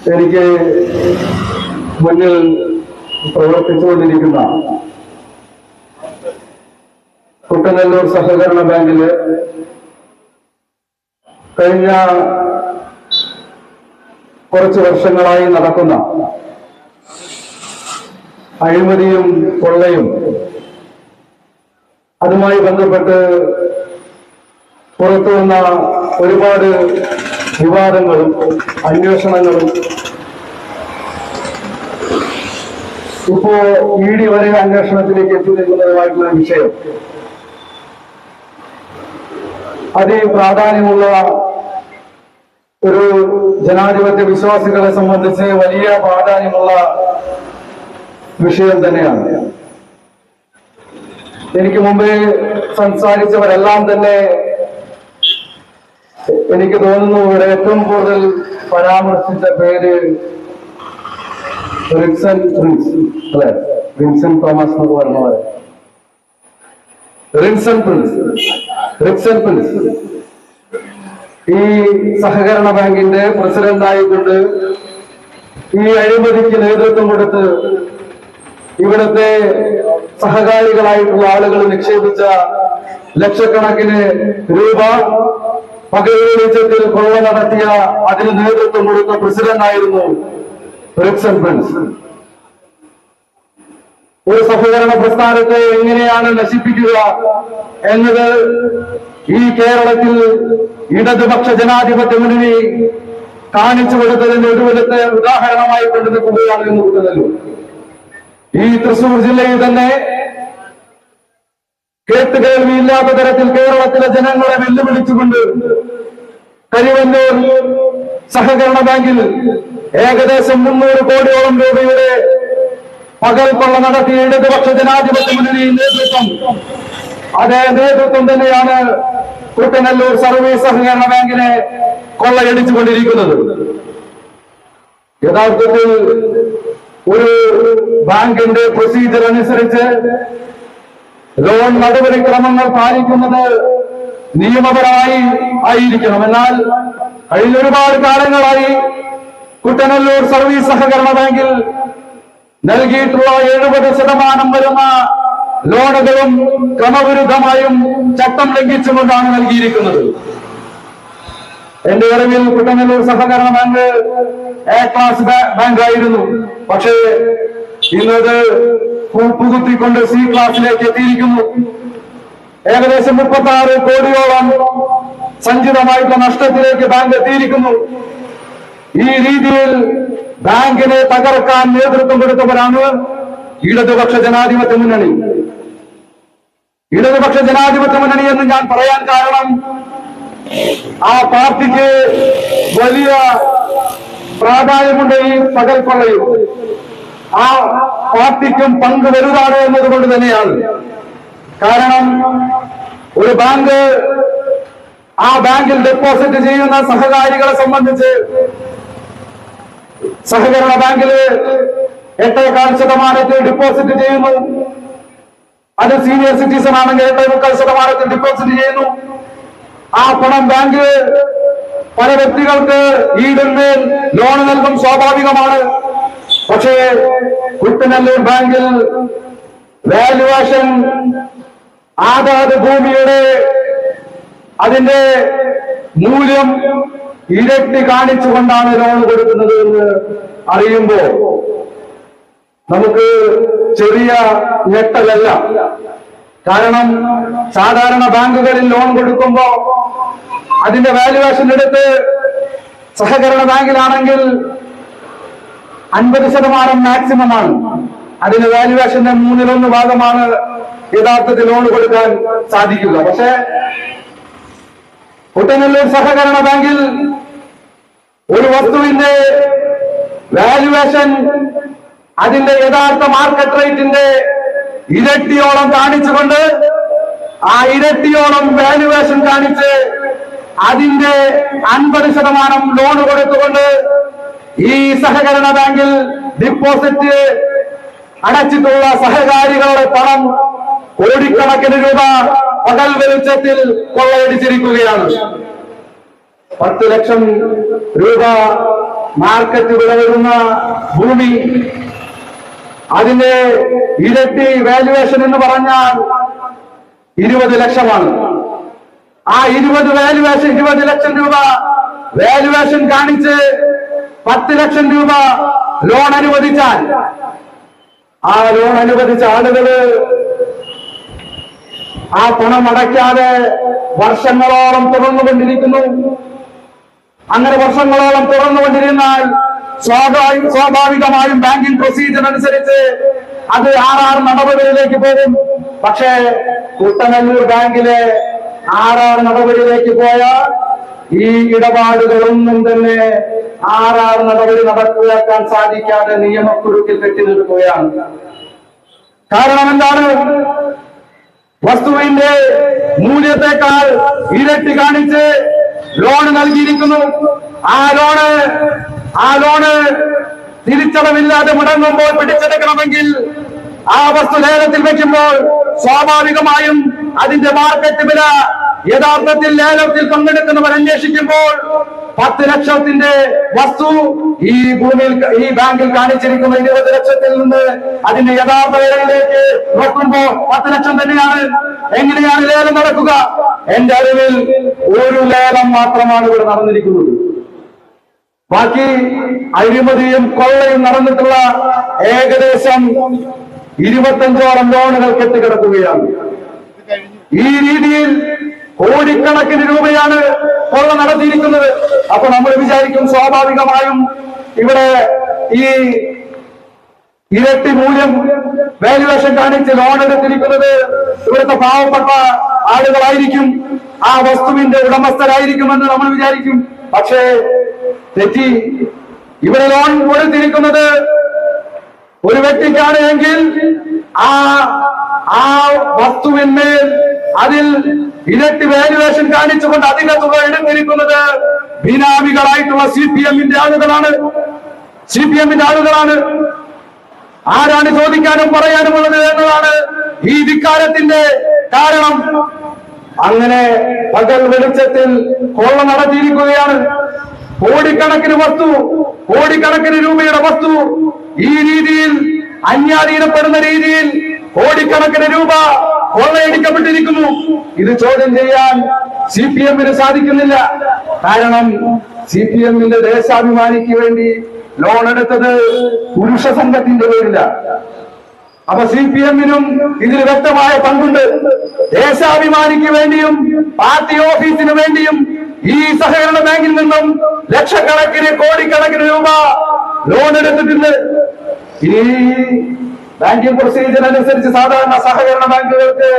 എനിക്ക് മുന്നിൽ പ്രവർത്തിച്ചുകൊണ്ടിരിക്കുന്ന കുട്ടനെല്ലൂർ സഹകരണ ബാങ്കില് കഴിഞ്ഞ കുറച്ച് വർഷങ്ങളായി നടക്കുന്ന അഴിമതിയും കൊള്ളയും അതുമായി ബന്ധപ്പെട്ട് പുറത്തു വന്ന ഒരുപാട് വിവാദങ്ങളും അന്വേഷണങ്ങളും ഇപ്പോ ഇഡി വരെ അന്വേഷണത്തിലേക്ക് എത്തി നിൽക്കുന്നതുമായിട്ടുള്ള വിഷയം അതിപ്രാധാന്യമുള്ള ഒരു ജനാധിപത്യ വിശ്വാസികളെ സംബന്ധിച്ച് വലിയ പ്രാധാന്യമുള്ള വിഷയം തന്നെയാണ്. എനിക്ക് മുമ്പേ സംസാരിച്ചവരെല്ലാം തന്നെ എനിക്ക് തോന്നുന്നു ഇവിടെ ഏറ്റവും കൂടുതൽ പരാമർശിച്ച പേര് റിക്സൺ പ്രിൻസ് അല്ലെ, വിൻസൻ തോമസ് എന്ന് പറഞ്ഞവരെ റിക്സൺ പ്രിൻസ് ഈ സഹകരണ ബാങ്കിന്റെ പ്രസിഡന്റായിക്കൊണ്ട് ഈ അഴിമതിക്ക് നേതൃത്വം കൊടുത്ത് ഇവിടുത്തെ സഹകാരികളായിട്ടുള്ള ആളുകൾ നിക്ഷേപിച്ച ലക്ഷക്കണക്കിന് രൂപ പകൽ വെളിച്ചത്തിൽ കൊള്ള നടത്തിയ അതിന് നേതൃത്വം കൊടുത്ത പ്രസിഡന്റായിരുന്നു റിക്സൺ പ്രിൻസ്. ഒരു സഹകരണ പ്രസ്ഥാനത്തെ എങ്ങനെയാണ് നശിപ്പിക്കുക എന്നത് ഈ കേരളത്തിൽ ഇടതുപക്ഷ ജനാധിപത്യ മുന്നണി കാണിച്ചു കൊടുത്തതിന്റെ ഒരു വിധത്തെ ഉദാഹരണമായി കൊണ്ടു നിൽക്കുകയാണ് എന്ന് കൂട്ടുന്നല്ലോ. ഈ തൃശൂർ ജില്ലയിൽ തന്നെ കേട്ടുകേൾവിയില്ലാത്ത തരത്തിൽ കേരളത്തിലെ ജനങ്ങളെ വെല്ലുവിളിച്ചുകൊണ്ട് കരിവന്നൂർ സഹകരണ ബാങ്കിൽ ഏകദേശം 300 കോടിയോളം രൂപയുടെ പകൽ കൊള്ള നടത്തിയ ഇടതുപക്ഷ ജനാധിപത്യ മുന്നണി നേതൃത്വം, അതേ നേതൃത്വം തന്നെയാണ് കുട്ടനെല്ലൂർ സർവീസ് സഹകരണ ബാങ്കിനെ കൊള്ളയടിച്ചുകൊണ്ടിരിക്കുന്നത്. യഥാർത്ഥത്തിൽ ഒരു ബാങ്കിന്റെ പ്രൊസീജിയർ അനുസരിച്ച് ലോൺ നടപടിക്രമങ്ങൾ പാലിക്കുന്നത് നിയമപരമായി ആയിരിക്കണം. എന്നാൽ കഴിഞ്ഞ ഒരുപാട് കാലങ്ങളായി കുട്ടനെല്ലൂർ സർവീസ് സഹകരണ ബാങ്കിൽ നൽകിയിട്ടുള്ള 70% വരുന്ന ലോണുകളും ക്രമവിരുദ്ധമായും ചട്ടം ലംഘിച്ചുകൊണ്ടാണ് നൽകിയിരിക്കുന്നത്. എന്റെ അറിവിൽ കുട്ടനെല്ലൂർ സഹകരണ ബാങ്ക് എ ക്ലാസ് ബാങ്കായിരുന്നു. പക്ഷേ ഇന്നത് പുകുത്തിക്കൊണ്ട് സി ക്ലാസിലേക്ക് എത്തിയിരിക്കുന്നു. ഏകദേശം 36 കോടിയോളം സഞ്ചിതമായിട്ടുള്ള നഷ്ടത്തിലേക്ക് ബാങ്ക് എത്തിയിരിക്കുന്നു. ഈ രീതിയിൽ ബാങ്കിനെ തകർക്കാൻ നേതൃത്വം കൊടുത്തവരാണ് ഇടതുപക്ഷ ജനാധിപത്യ മുന്നണി. ഇടതുപക്ഷ ജനാധിപത്യ മുന്നണി എന്ന് ഞാൻ പറയാൻ കാരണം ആ പാർട്ടിക്ക് വലിയ പ്രാധാന്യമുണ്ട് ഈ പകൽ കൊള്ളയും. ആ പാർട്ടിക്കും പങ്ക് വലുതാണ് എന്നതുകൊണ്ട് തന്നെയാണ്. കാരണം ഒരു ബാങ്ക് ആ ബാങ്കിൽ ഡെപ്പോസിറ്റ് ചെയ്യുന്ന സഹകാരികളെ സംബന്ധിച്ച് സഹകരണ ബാങ്കിൽ 8.25% ഡിപ്പോസിറ്റ് ചെയ്യുന്നു. അത് സീനിയർ സിറ്റിസൺ ആണെങ്കിൽ 8.25% ഡിപ്പോസിറ്റ് ചെയ്യുന്നു. ആ പണം ബാങ്ക് പല വ്യക്തികൾക്ക് ഈടിന്മേൽ ലോൺ നൽകും, സ്വാഭാവികമാണ്. പക്ഷേ കുട്ടനെല്ലൂർ ബാങ്കിൽ വാല്യുവേഷൻ ആദായ ഭൂമിയുടെ അതിന്റെ മൂല്യം ഇരട്ടി കാണിച്ചുകൊണ്ടാണ് ലോൺ കൊടുക്കുന്നത് എന്ന് അറിയുമ്പോൾ നമുക്ക് ചെറിയ ഞെട്ടലല്ല. കാരണം സാധാരണ ബാങ്കുകളിൽ ലോൺ കൊടുക്കുമ്പോ അതിന്റെ വാല്യുവേഷൻ എടുത്ത് സഹകരണ ബാങ്കിലാണെങ്കിൽ 50% മാക്സിമം ആണ്. അതിന് വാല്യുവേഷന്റെ 1/3 ഭാഗമാണ് യഥാർത്ഥത്തിൽ ലോൺ കൊടുക്കാൻ സാധിക്കുക. പക്ഷേ കുട്ടനെല്ലൂർ സഹകരണ ബാങ്കിൽ ഒരു വസ്തുവിന്റെ വാല്യുവേഷൻ അതിന്റെ യഥാർത്ഥ മാർക്കറ്റ് റേറ്റിന്റെ ഇരട്ടിയോളം കാണിച്ചുകൊണ്ട് ആ ഇരട്ടിയോളം വാല്യുവേഷൻ കാണിച്ച് അതിന്റെ 50% ലോൺ കൊടുത്തുകൊണ്ട് ഈ സഹകരണ ബാങ്കിൽ ഡിപ്പോസിറ്റ് അടച്ചിട്ടുള്ള സഹകാരികളുടെ പണം കോടിക്കണക്കിന് രൂപ പകൽ വെളിച്ചത്തിൽ കൊള്ളയടിച്ചിരിക്കുകയാണ്. 10 ലക്ഷം രൂപ മാർക്കറ്റ് വില വരുന്ന ഭൂമി, അതിന്റെ ഇരട്ടി വാല്യുവേഷൻ എന്ന് പറഞ്ഞാൽ 20 ലക്ഷമാണ്. ആ 20 ലക്ഷം രൂപ വാല്യുവേഷൻ കാണിച്ച് 10 ലക്ഷം രൂപ ലോൺ അനുവദിച്ചാൽ, ആ ലോൺ അനുവദിച്ച ആളുകള് ആ പണം അടയ്ക്കാതെ വർഷങ്ങളോളം തുടർന്നുകൊണ്ടിരിക്കുന്നു. അങ്ങനെ വർഷങ്ങളോളം തുടർന്നുകൊണ്ടിരുന്നാൽ സ്വാഭാവികമായും ബാങ്കിംഗ് പ്രൊസീജിയർ അനുസരിച്ച് അത് RR നടപടിയിലേക്ക് പോകും. പക്ഷേ കുട്ടനല്ലൂർ ബാങ്കിലെ RR നടപടിയിലേക്ക് പോയ ഈ ഇടപാടുകളൊന്നും തന്നെ RR നടപടി നടപ്പിലാക്കാൻ സാധിക്കാതെ നിയമക്കുരുക്കിൽ കെട്ടി നിൽക്കുകയാണ്. കാരണം എന്താണ്? വസ്തുവിന്റെ മൂല്യത്തെക്കാൾ ഇരട്ടി കാണിച്ച് ലോൺ നൽകിയിരിക്കുന്നു. ആ ലോണ് തിരിച്ചടവില്ലാതെ മുടങ്ങുമ്പോൾ പിടിച്ചെടുക്കണമെങ്കിൽ ആ വസ്തു ലേലത്തിൽ വെക്കുമ്പോൾ സ്വാഭാവികമായും അതിന്റെ മാർക്കറ്റ് വില യഥാർത്ഥത്തിൽ ലേലത്തിൽ പങ്കെടുക്കുന്നവർ അന്വേഷിക്കുമ്പോൾ 10 ലക്ഷത്തിന്റെ വസ്തു ഈ ബാങ്കിൽ കാണിച്ചിരിക്കുന്ന 20 ലക്ഷത്തിൽ നിന്ന് അതിന്റെ യഥാർത്ഥ വിലയിലേക്ക് നോക്കുമ്പോൾ 10 ലക്ഷം തന്നെയാണ്. എങ്ങനെയാണ് ലേലം നടക്കുക? എന്റെ അറിവിൽ ഒരു ലേലം മാത്രമാണ് ഇവിടെ നടന്നിരിക്കുന്നത്. ബാക്കി അഴിമതിയും കൊള്ളയും നടന്നിട്ടുള്ള ഏകദേശം 25ഓളം ലോണുകൾ കെട്ടിക്കിടക്കുകയാണ്. ഈ രീതിയിൽ കോടിക്കണക്കിന് രൂപയാണ് കൊള്ള നടത്തിയിരിക്കുന്നത്. അപ്പൊ നമ്മൾ വിചാരിക്കും സ്വാഭാവികമായും ഇവിടെ ഈ ഇരട്ടി മൂല്യം വാല്യുവേഷൻ കാണിച്ച് ലോൺ എടുത്തിരിക്കുന്നത് ഇവിടുത്തെ പാവപ്പെട്ട ആളുകളായിരിക്കും, ആ വസ്തുവിന്റെ ഉടമസ്ഥരായിരിക്കുമെന്ന് നമ്മൾ വിചാരിക്കും. പക്ഷേ തെറ്റി. ഇവിടെ ലോൺ കൊടുത്തിരിക്കുന്നത് ഒരു വ്യക്തിക്കാണ് എങ്കിൽ ആ വസ്തുവിന്മേൽ അതിൽ ഇരട്ടി വാല്യുവേഷൻ കാണിച്ചുകൊണ്ട് അതിന്റെ തുക എടുത്തിരിക്കുന്നത് ബിനാമികളായിട്ടുള്ള CPM-ന്റെ ആളുകളാണ്. ആരാണ് ചോദിക്കാനും പറയാനുമുള്ളത് എന്നതാണ് ഈ ധിക്കാരത്തിന്റെ കാരണം. അങ്ങനെ പകൽ വെളിച്ചത്തിൽ കൊള്ള നടത്തിയിരിക്കുകയാണ്. കോടിക്കണക്കിന് രൂപയുടെ വസ്തു ഈ രീതിയിൽ അന്യാധീനപ്പെടുന്ന രീതിയിൽ കോടിക്കണക്കിന് രൂപ കൊള്ളയടിക്കപ്പെട്ടിരിക്കുന്നു. ഇത് ചോദ്യം ചെയ്യാൻ CPM-ന് സാധിക്കുന്നില്ല. കാരണം CPM-ന്റെ ദേശാഭിമാനിക്ക് വേണ്ടി ലോൺ എടുത്തത് പുരുഷ സംഘത്തിന്റെ പേരില്ല. അപ്പൊ CPM-നും ഇതിൽ വ്യക്തമായ പങ്കുണ്ട്. ദേശാഭിമാനിക്ക് വേണ്ടിയും പാർട്ടി ഓഫീസിന് വേണ്ടിയും ഈ സഹകരണ ബാങ്കിൽ നിന്നും ലക്ഷക്കണക്കിന് കോടിക്കണക്കിന് രൂപ ലോൺ എടുത്തിട്ടുണ്ട്. ഈ ബാങ്കിംഗ് പ്രൊസീജിയർ അനുസരിച്ച് സാധാരണ സഹകരണ ബാങ്കുകൾക്ക്